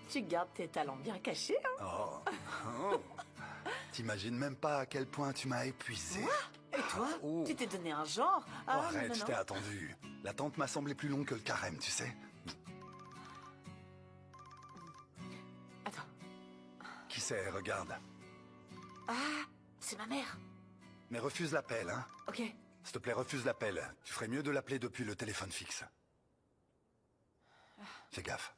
Tu gardes tes talents bien cachés, hein? Oh. Oh. T'imagines même pas à quel point tu m'as épuisé. Moi? Et toi? Oh. Tu t'es donné un genre? Oh, Ah, arrête, non, je non, t'ai non. attendu. L'attente m'a semblé plus longue que le carême, tu sais. Attends. Qui c'est, regarde. Ah, c'est ma mère. Mais refuse l'appel, hein. Ok. S'il te plaît, refuse l'appel. Tu ferais mieux de l'appeler depuis le téléphone fixe. Fais gaffe.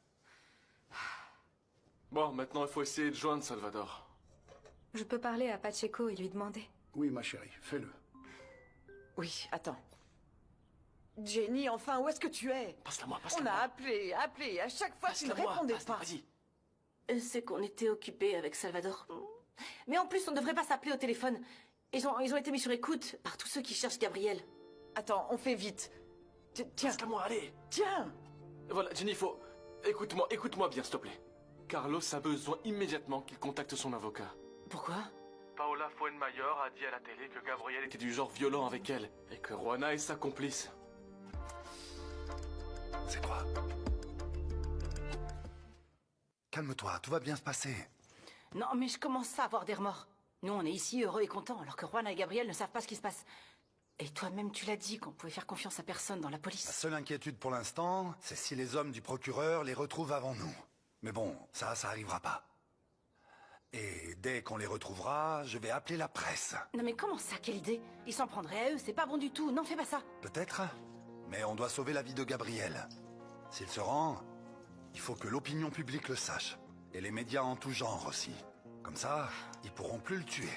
Bon, maintenant il faut essayer de joindre Salvador. Je peux parler à Pacheco et lui demander. Oui, ma chérie, fais-le. Oui, attends. Jenny, enfin, où est-ce que tu es? Passe-la moi, On passe-la a moi. appelé, et à chaque fois tu ne Passe-la moi, répondais passe-la, pas. vas-y. C'est qu'on était occupés avec Salvador. Mais en plus, on ne devrait pas s'appeler au téléphone. Ils ont été mis sur écoute par tous ceux qui cherchent Gabriel. Attends, on fait vite. Tiens, Passe-la moi, allez. tiens. Voilà, Jenny, faut... Écoute-moi bien, s'il te plaît. Carlos a besoin immédiatement qu'il contacte son avocat. Pourquoi? Paola Fuenmayor a dit à la télé que Gabriel était du genre violent avec elle, et que Juana est sa complice. C'est quoi? Calme-toi, tout va bien se passer. Non, mais je commence à avoir des remords. Nous, on est ici heureux et contents, alors que Juana et Gabriel ne savent pas ce qui se passe. Et toi-même, tu l'as dit qu'on pouvait faire confiance à personne dans la La police. seule inquiétude pour l'instant, c'est si les hommes du procureur les retrouvent avant nous. Mais bon, ça arrivera pas. Et dès qu'on les retrouvera, je vais appeler la presse. Non mais comment ça, quelle idée? Ils s'en prendraient à eux, c'est pas bon du tout. Non, fais pas ça. Peut-être, mais on doit sauver la vie de Gabriel. S'il se rend, il faut que l'opinion publique le sache. Et les médias en tout genre aussi. Comme ça, ils pourront plus le tuer.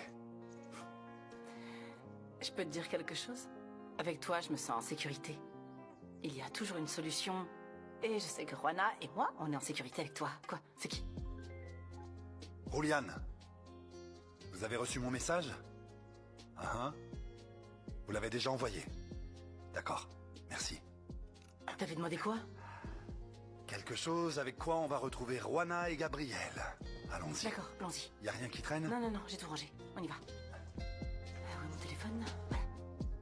Je peux te dire quelque chose? Avec toi, je me sens en sécurité. Il y a toujours une solution. Et je sais que Juana et moi, on est en sécurité avec toi. Quoi? C'est qui? Julian, vous avez reçu mon message? Vous l'avez déjà envoyé? D'accord, merci. T'avais demandé quoi? Quelque chose avec quoi on va retrouver Juana et Gabriel. Allons-y. D'accord, allons-y. Y a rien qui traîne? Non, j'ai tout rangé. On y va. Oui, mon téléphone. Voilà.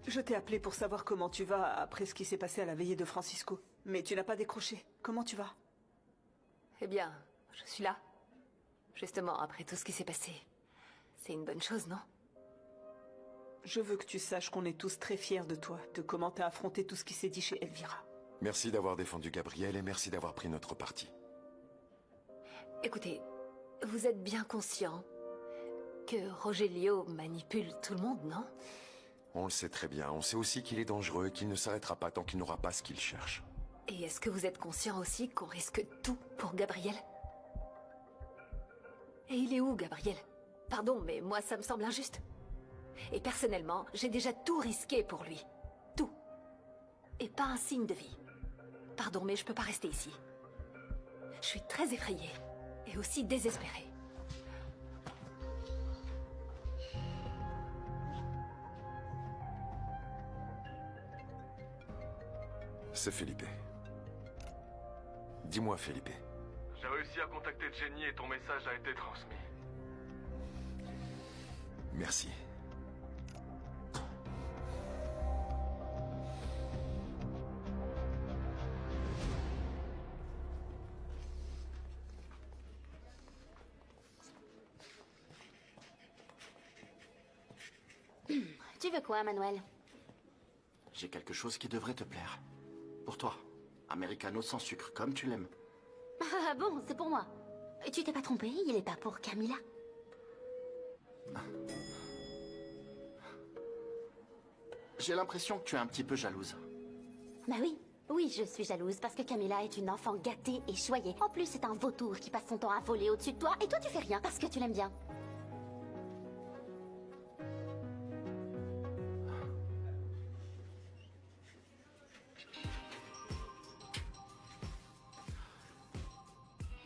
Je t'ai appelé pour savoir comment tu vas après ce qui s'est passé à la veillée de Francisco. Mais tu n'as pas décroché. Comment tu vas? Eh bien, je suis là. Justement, après tout ce qui s'est passé. C'est une bonne chose, non? Je veux que tu saches qu'on est tous très fiers de toi, de comment t'as affronté tout ce qui s'est dit chez Elvira. Merci d'avoir défendu Gabriel et merci d'avoir pris notre parti. Écoutez, vous êtes bien conscient que Rogelio manipule tout le monde, non? On le sait très bien. On sait aussi qu'il est dangereux et qu'il ne s'arrêtera pas tant qu'il n'aura pas ce qu'il cherche. Et est-ce que vous êtes conscient aussi qu'on risque tout pour Gabriel? Et il est où, Gabriel? Pardon, mais moi, ça me semble injuste. Et personnellement, j'ai déjà tout risqué pour lui. Tout. Et pas un signe de vie. Pardon, mais je peux pas rester ici. Je suis très effrayée. Et aussi désespérée. C'est Felipe. Dis-moi, Felipe. J'ai réussi à contacter Jenny et ton message a été transmis. Merci. Tu veux quoi, Manuel? J'ai quelque chose qui devrait te plaire. Pour toi. Americano sans sucre, comme tu l'aimes. Ah bon, c'est pour moi. Tu t'es pas trompé, il est pas pour Camilla. J'ai l'impression que tu es un petit peu jalouse. Bah oui, oui, je suis jalouse parce que Camilla est une enfant gâtée et choyée. En plus, c'est un vautour qui passe son temps à voler au-dessus de toi et toi tu fais rien parce que tu l'aimes bien.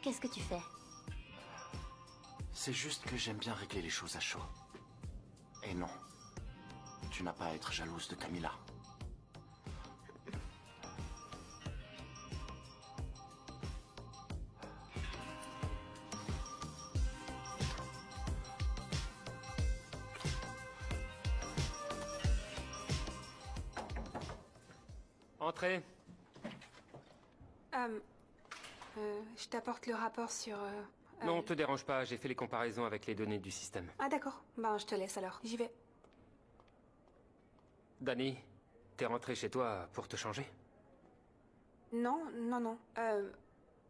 Qu'est-ce que tu fais? C'est juste que j'aime bien régler les choses à chaud. Et non, tu n'as pas à être jalouse de Camilla. Entrez. Je t'apporte le rapport sur... Non, te dérange pas, j'ai fait les comparaisons avec les données du système. Ah d'accord, ben je te laisse alors, j'y vais. Danny, t'es rentré chez toi pour te changer? Non, non, non.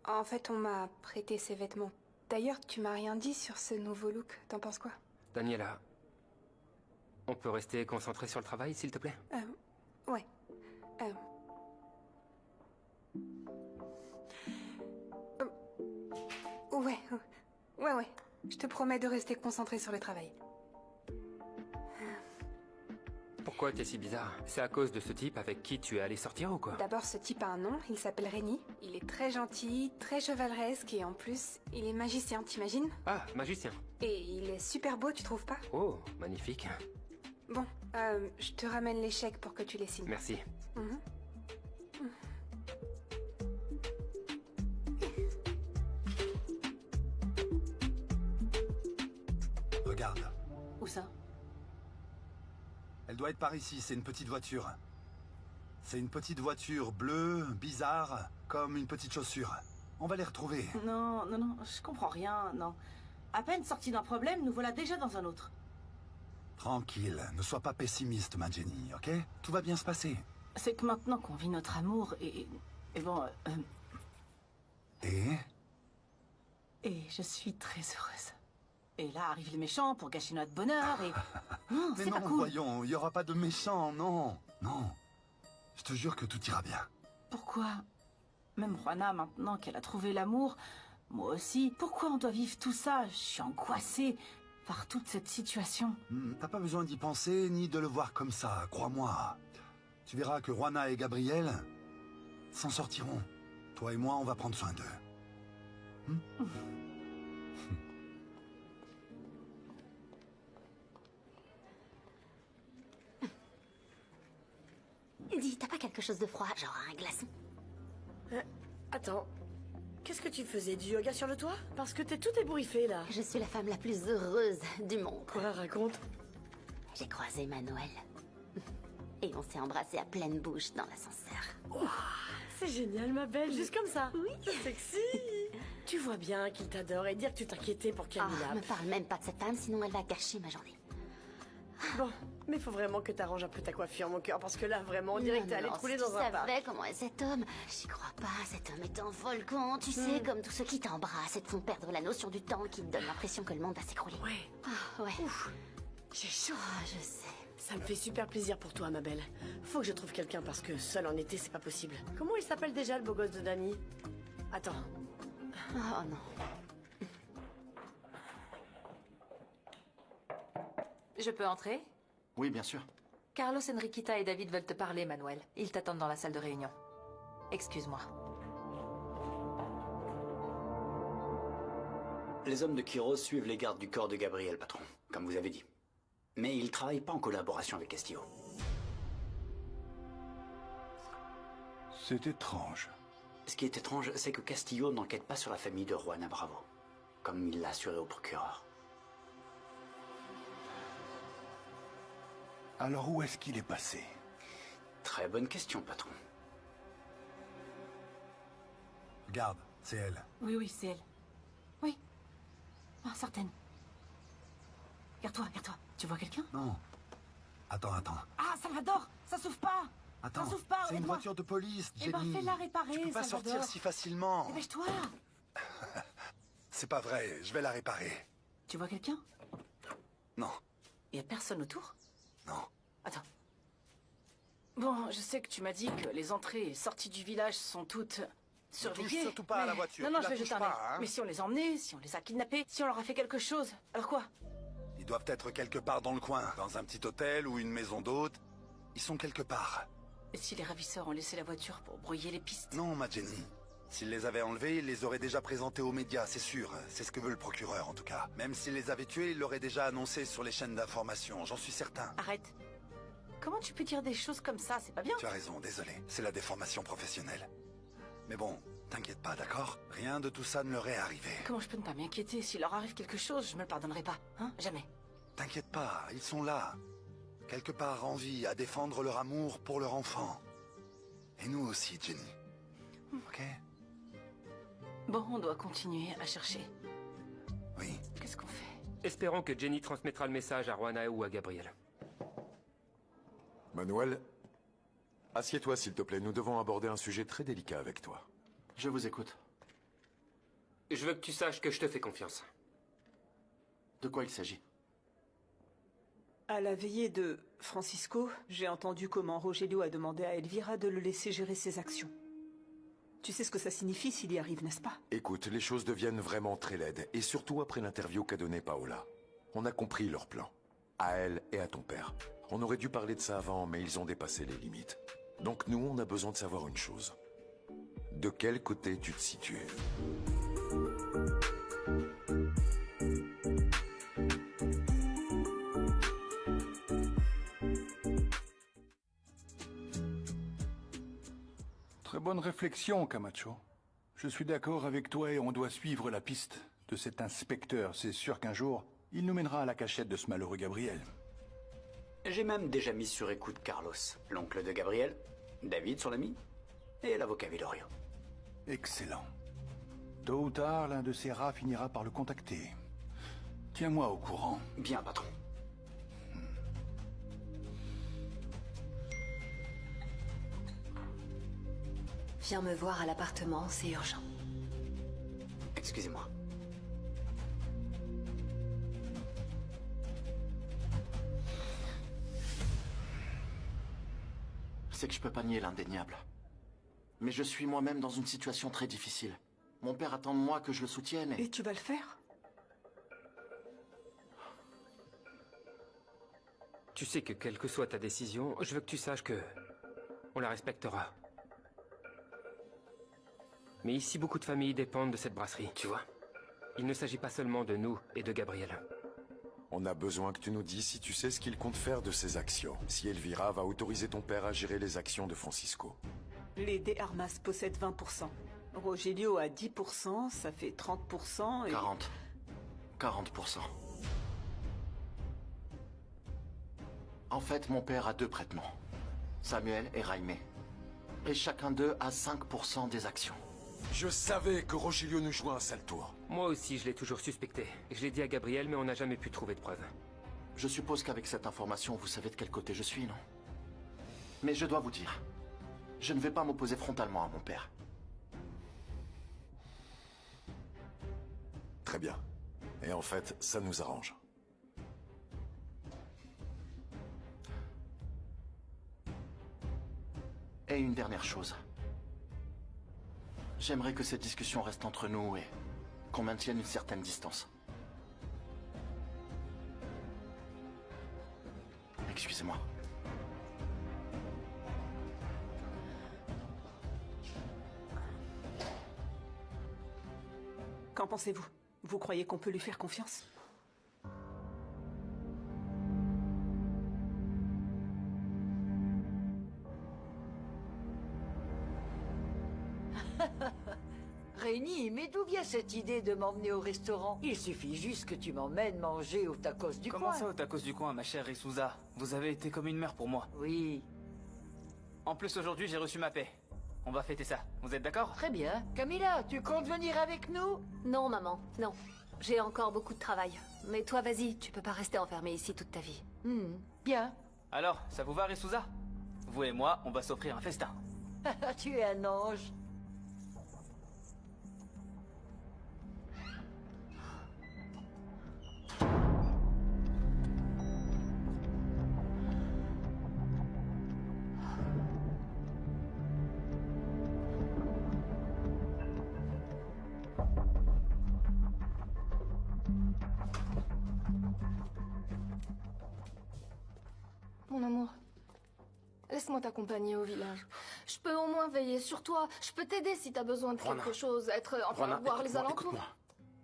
En fait, on m'a prêté ces vêtements. D'ailleurs, tu m'as rien dit sur ce nouveau look, t'en penses quoi? Daniela, on peut rester concentré sur le travail, s'il te plaît? Ouais. Ouais. Je te promets de rester concentré sur le travail. Pourquoi t'es si bizarre? C'est à cause de ce type avec qui tu es allé sortir ou quoi? D'abord, ce type a un nom, il s'appelle Rémi. Il est très gentil, très chevaleresque et en plus, il est magicien, t'imagines? Ah, magicien. Et il est super beau, tu trouves pas? Oh, magnifique. Bon, je te ramène les chèques pour que tu les signes. Merci. Mhm. Regarde. Où ça? Elle doit être par ici, c'est une petite voiture. C'est une petite voiture bleue, bizarre, comme une petite chaussure. On va les retrouver. Non, je comprends rien, non. À peine sorti d'un problème, nous voilà déjà dans un autre. Tranquille, ne sois pas pessimiste, ma Jenny, ok? Tout va bien se passer. C'est que maintenant qu'on vit notre amour et bon... Et Et je suis très heureuse. Et là arrivent les méchants pour gâcher notre bonheur et... Non, Mais c'est non, pas cool. voyons, il n'y aura pas de méchants, non. Non. Je te jure que tout ira bien. Pourquoi? Même Juana, maintenant qu'elle a trouvé l'amour, moi aussi. Pourquoi on doit vivre tout ça? Je suis angoissée par toute cette situation. T'as pas besoin d'y penser, ni de le voir comme ça, crois-moi. Tu verras que Juana et Gabriel s'en sortiront. Toi et moi, on va prendre soin d'eux. Dis, t'as pas quelque chose de froid, genre un glaçon? Attends, qu'est-ce que tu faisais, du yoga sur le toit? Parce que t'es tout ébouriffé là. Je suis la femme la plus heureuse du monde. Quoi, raconte? J'ai croisé Manuel. Et on s'est embrassé à pleine bouche dans l'ascenseur. C'est génial, ma belle, juste comme ça. Oui. Sexy. Tu vois bien qu'il t'adore et dire que tu t'inquiétais pour Camilla. Ah, me parle même pas de cette femme, sinon elle va gâcher ma journée. Bon, mais faut vraiment que t'arranges un peu ta coiffure, mon cœur, parce que là, vraiment, on dirait que t'es allé te rouler si dans un tu parc. savais comment est cet homme. J'y crois pas, cet homme est un volcan, tu sais, comme tous ceux qui t'embrassent et te font perdre la notion du temps, qui te donnent l'impression que le monde va s'écrouler. Ouais. Ah, ouais. Ouf, j'ai chaud. Ah, je sais. Ça me fait super plaisir pour toi, ma belle. Faut que je trouve quelqu'un parce que seul en été, c'est pas possible. Comment il s'appelle déjà, le beau gosse de Danny? Attends. Oh non. Je peux entrer? Oui, bien sûr. Carlos, Enriquita et David veulent te parler, Manuel. Ils t'attendent dans la salle de réunion. Excuse-moi. Les hommes de Quiros suivent les gardes du corps de Gabriel, patron, comme vous avez dit. Mais ils travaillent pas en collaboration avec Castillo. C'est étrange. Ce qui est étrange, c'est que Castillo n'enquête pas sur la famille de Juana Bravo, comme il l'a assuré au procureur. Alors où est-ce qu'il est passé? Très bonne question, patron. Regarde, c'est elle. Oui, c'est elle. Oui. Ah, certaine. Regarde-toi. Tu vois quelqu'un? Non. Attends. Ah, Salvador! Ça s'ouvre pas! Attends, Ça s'ouvre pas, c'est une aide-moi. voiture de police, Eh ben, Jenny. fais-la réparer, Tu peux pas Salvador. sortir si facilement. Dépêche-toi! C'est pas vrai, je vais la réparer. Tu vois quelqu'un? Non, Y a personne autour? non. Attends. Bon, je sais que tu m'as dit que les entrées et sorties du village sont toutes surveillées. touche surtout pas à la mais- voiture, Non, tu je la vais jeter un touches œil. pas, hein. Mais si on les a emmenés, si on les a kidnappés, si on leur a fait quelque chose, alors quoi? Ils doivent être quelque part dans le coin, dans un petit hôtel ou une maison d'hôte. Ils sont quelque part. Et si les ravisseurs ont laissé la voiture pour brouiller les pistes? Non, ma Jenny. S'ils les avaient enlevés, ils les auraient déjà présentés aux médias, c'est sûr. C'est ce que veut le procureur, en tout cas. Même s'il les avait tués, il l'aurait déjà annoncé sur les chaînes d'information, j'en suis certain. Arrête. Comment tu peux dire des choses comme ça? C'est pas bien. Tu as raison, désolé. C'est la déformation professionnelle. Mais bon, t'inquiète pas, d'accord? Rien de tout ça ne leur est arrivé. Comment je peux ne pas m'inquiéter? S'il leur arrive quelque chose, je me le pardonnerai pas. Hein? Jamais. T'inquiète pas, ils sont là. Quelque part en vie, à défendre leur amour pour leur enfant. Et nous aussi, Jenny. Ok? Bon, on doit continuer à chercher. Oui. Qu'est-ce qu'on fait? Espérons que Jenny transmettra le message à Juana ou à Gabriel. Manuel, assieds-toi s'il te plaît, nous devons aborder un sujet très délicat avec toi. Je vous écoute. Je veux que tu saches que je te fais confiance. De quoi il s'agit? À la veillée de Francisco, j'ai entendu comment Rogelio a demandé à Elvira de le laisser gérer ses actions. Tu sais ce que ça signifie s'il y arrive, n'est-ce pas? Écoute, les choses deviennent vraiment très laides, et surtout après l'interview qu'a donnée Paola. On a compris leur plan. À elle et à ton père. On aurait dû parler de ça avant, mais ils ont dépassé les limites. Donc nous, on a besoin de savoir une chose. De quel côté tu te situes? Très bonne réflexion, Camacho. Je suis d'accord avec toi et on doit suivre la piste de cet inspecteur. C'est sûr qu'un jour, il nous mènera à la cachette de ce malheureux Gabriel. J'ai même déjà mis sur écoute Carlos, l'oncle de Gabriel, David, son ami, et l'avocat Villorio. Excellent. Tôt ou tard, l'un de ces rats finira par le contacter. Tiens-moi au courant. Bien, patron. Viens me voir à l'appartement, c'est urgent. Excusez-moi. C'est que je peux pas nier l'indéniable. Mais je suis moi-même dans une situation très difficile. Mon père attend de moi que je le soutienne et... Et tu vas le faire? Tu sais que quelle que soit ta décision, je veux que tu saches que... on la respectera. Mais ici, beaucoup de familles dépendent de cette brasserie, tu vois. Il ne s'agit pas seulement de nous et de Gabriel. On a besoin que tu nous dises si tu sais ce qu'il compte faire de ses actions. Si Elvira va autoriser ton père à gérer les actions de Francisco. Les De Armas possèdent 20%. Rogelio a 10%, ça fait 30% et... 40%. En fait, mon père a 2 prête-noms. Samuel et Jaime. Et chacun d'eux a 5% des actions. Je savais que Rogelio nous jouait un sale tour. Moi aussi, je l'ai toujours suspecté. Je l'ai dit à Gabriel, mais on n'a jamais pu trouver de preuves. Je suppose qu'avec cette information, vous savez de quel côté je suis, non? Mais je dois vous dire, je ne vais pas m'opposer frontalement à mon père. Très bien. Et en fait, ça nous arrange. Et une dernière chose. J'aimerais que cette discussion reste entre nous et qu'on maintienne une certaine distance. Excusez-moi. Qu'en pensez-vous? Vous croyez qu'on peut lui faire confiance? Rémi, mais d'où vient cette idée de m'emmener au restaurant? Il suffit juste que tu m'emmènes manger au tacos du coin. Comment ça au tacos du coin, ma chère Isouza? Vous avez été comme une mère pour moi. Oui. En plus, aujourd'hui, j'ai reçu ma paix. On va fêter ça. Vous êtes d'accord? Très bien. Camilla, tu comptes venir avec nous? Non, maman, non. J'ai encore beaucoup de travail. Mais toi, vas-y, tu peux pas rester enfermée ici toute ta vie. Bien. Alors, ça vous va, Isouza? Vous et moi, on va s'offrir un festin. Tu es un ange. Mon amour, laisse-moi t'accompagner au village. Je peux au moins veiller sur toi. Je peux t'aider si t'as besoin de Juana. quelque chose. Juana, Voir les écoute-moi, alentours. écoute-moi.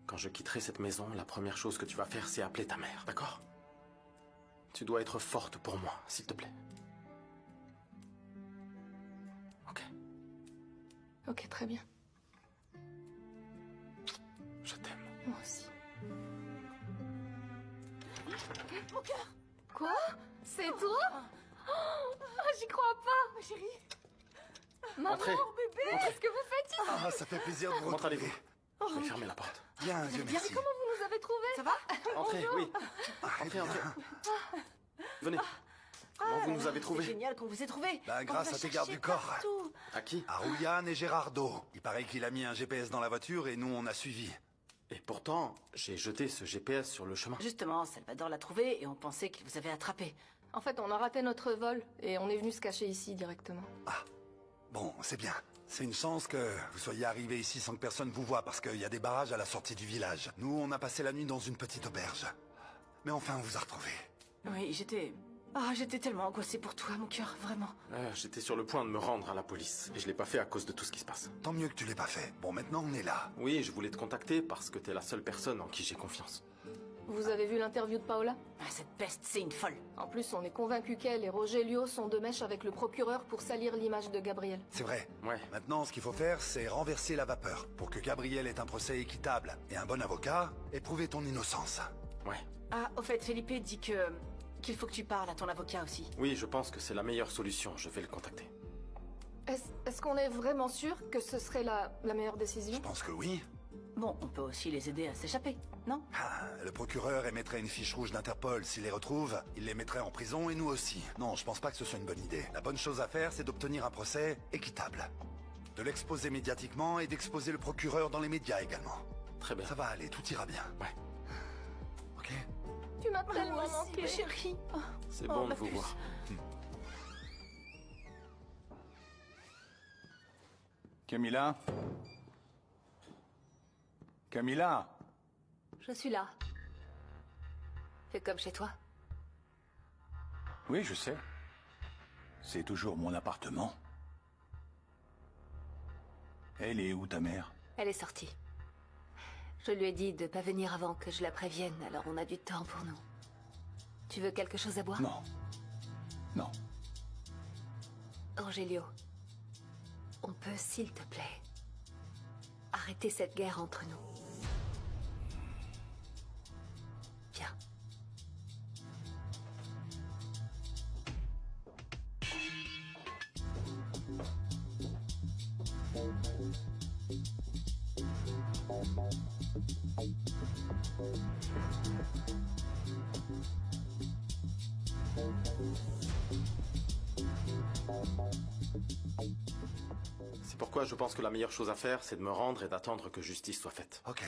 Quand je quitterai cette maison, la première chose que tu vas faire, c'est appeler ta mère, d'accord? Tu dois être forte pour moi, s'il te plaît. Ok. Ok, très bien. Je t'aime. Moi aussi. Mon cœur! Quoi? C'est toi? Oh, j'y crois pas, ma chérie. Maman, Entrez. bébé, qu'est-ce que vous faites ici? Ah, ça fait plaisir de vous Comment retrouver. allez-vous? Oh, Je vais fermer la porte. Bien, Dieu Bien, merci. comment vous nous avez trouvés? Ça va? Entrez, oui. Entrez, entrez. Venez. Comment vous nous avez C'est trouvés? génial qu'on vous ait trouvé. Ben, grâce à tes gardes du corps. Partout. À qui? À Rouliane et Gérardo. Il paraît qu'il a mis un GPS dans la voiture et nous on a suivi. Et pourtant, j'ai jeté ce GPS sur le chemin. Justement, Salvador l'a trouvé et on pensait qu'il vous avait attrapé. En fait, on a raté notre vol et on est venu se cacher ici directement. Bon, c'est bien. C'est une chance que vous soyez arrivés ici sans que personne vous voie parce qu'il y a des barrages à la sortie du village. Nous, on a passé la nuit dans une petite auberge. Mais enfin, on vous a retrouvés. Oui, j'étais... Ah, j'étais tellement angoissée pour toi, mon cœur, vraiment. J'étais sur le point de me rendre à la police. Et je l'ai pas fait à cause de tout ce qui se passe. Tant mieux que tu l'aies pas fait. Bon, maintenant, on est là. Oui, je voulais te contacter parce que t'es la seule personne en qui j'ai confiance. Vous avez vu l'interview de Paola? Ah, cette peste, c'est une folle. En plus, on est convaincu qu'elle et Rogelio sont de mèche avec le procureur pour salir l'image de Gabriel. C'est vrai. Ouais. Maintenant, ce qu'il faut faire, c'est renverser la vapeur pour que Gabriel ait un procès équitable et un bon avocat et prouver ton innocence. Ouais. Ah, au fait, Felipe dit qu'il faut que tu parles à ton avocat aussi. Oui, je pense que c'est la meilleure solution. Je vais le contacter. Est-ce qu'on est vraiment sûr que ce serait la meilleure décision? Je pense que oui. Bon, on peut aussi les aider à s'échapper, non? Ah, le procureur émettrait une fiche rouge d'Interpol. S'il les retrouve, il les mettrait en prison et nous aussi. Non, je pense pas que ce soit une bonne idée. La bonne chose à faire, c'est d'obtenir un procès équitable. De l'exposer médiatiquement et d'exposer le procureur dans les médias également. Très bien. Ça va aller, tout ira bien. Ouais. Ok? Tu m'as tellement manqué, chérie. C'est bon de vous voir. Camilla? Camilla? Je suis là. Fais comme chez toi. Oui, je sais. C'est toujours mon appartement. Elle est où, ta mère? Elle est sortie. Je lui ai dit de pas venir avant que je la prévienne, alors on a du temps pour nous. Tu veux quelque chose à boire? Non. Non. Rogelio, on peut, s'il te plaît, arrêter cette guerre entre nous. Viens. C'est pourquoi je pense que la meilleure chose à faire, c'est de me rendre et d'attendre que justice soit faite. Ok.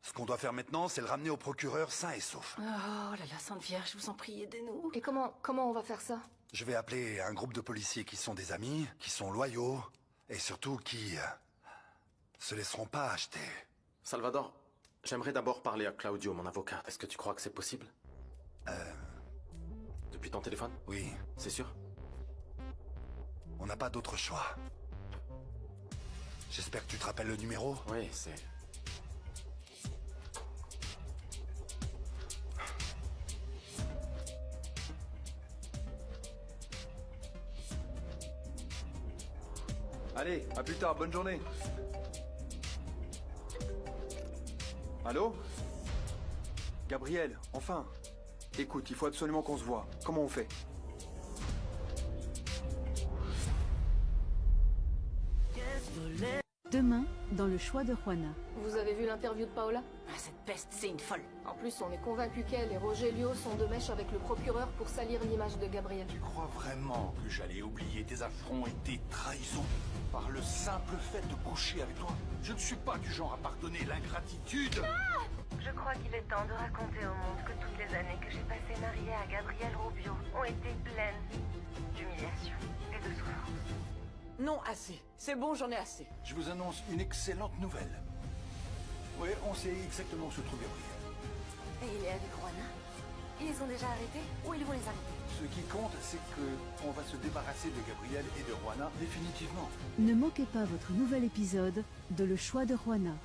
Ce qu'on doit faire maintenant, c'est le ramener au procureur sain et sauf. Oh là là, Sainte Vierge, je vous en prie, aidez-nous. Et comment on va faire ça? Je vais appeler un groupe de policiers qui sont des amis, qui sont loyaux, et surtout qui se laisseront pas acheter. Salvador, j'aimerais d'abord parler à Claudio, mon avocat. Est-ce que tu crois que c'est possible? Depuis ton téléphone? Oui. C'est sûr? On n'a pas d'autre choix. J'espère que tu te rappelles le numéro? Oui, c'est... Allez, à plus tard, bonne journée. Allô? Gabriel, enfin. Écoute, il faut absolument qu'on se voit. Comment on fait? Demain, dans le choix de Juana. Vous avez vu l'interview de Paola? Ah, cette peste, c'est une folle. En plus, on est convaincu qu'elle et Rogelio sont de mèche avec le procureur pour salir l'image de Gabriel. Tu crois vraiment que j'allais oublier tes affronts et tes trahisons par le simple fait de coucher avec toi? Je ne suis pas du genre à pardonner l'ingratitude. Je crois qu'il est temps de raconter au monde que toutes les années que j'ai passées mariée à Gabriel Rubio ont été pleines d'humiliation et de souffrance. Non, assez. C'est bon, j'en ai assez. Je vous annonce une excellente nouvelle. Oui, on sait exactement où se trouve Gabriel. Et il est avec Juana? Ils les ont déjà arrêtés ou ils vont les arrêter? Ce qui compte, c'est que on va se débarrasser de Gabriel et de Juana définitivement. Ne manquez pas votre nouvel épisode de Le choix de Juana.